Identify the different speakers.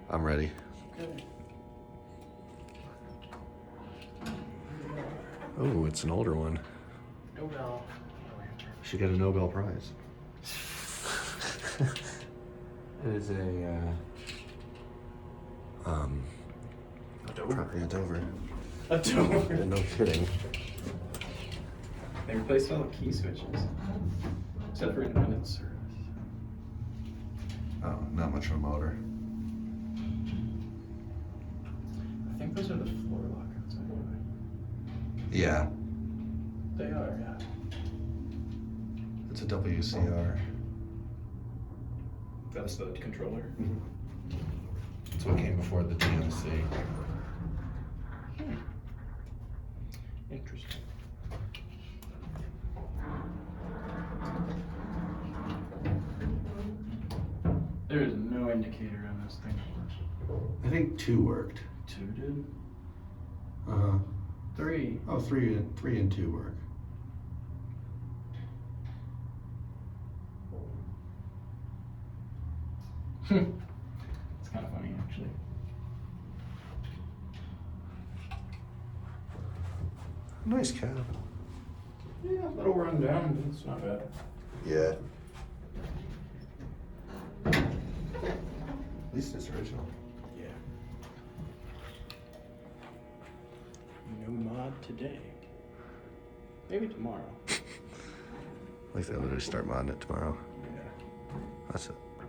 Speaker 1: I'm ready.
Speaker 2: Okay.
Speaker 1: Oh, it's an older one.
Speaker 2: Nobel.
Speaker 1: She got a Nobel Prize. It is a
Speaker 2: Dover.
Speaker 1: yeah, Dover.
Speaker 2: A Dover.
Speaker 1: No kidding.
Speaker 2: They replaced all the key switches, except for independent service.
Speaker 1: Oh, not much of a motor.
Speaker 2: I think those are the floor lockouts anyway.
Speaker 1: Yeah,
Speaker 2: They are, yeah.
Speaker 1: it's a WCR.
Speaker 2: That's the controller.
Speaker 1: That's what came before the GMC.
Speaker 2: Interesting. There is no indicator on this thing.
Speaker 1: I think 2 worked.
Speaker 2: 2 did?
Speaker 1: Uh-huh.
Speaker 2: 3.
Speaker 1: Oh, 3 and 2 work.
Speaker 2: It's kind of funny, actually.
Speaker 1: Nice cab.
Speaker 2: Yeah, a little run down, but it's not bad.
Speaker 1: Yeah. At least it's original.
Speaker 2: Yeah. No mod today. Maybe tomorrow.
Speaker 1: Like they literally start modding it tomorrow.
Speaker 2: Yeah.
Speaker 1: That's it.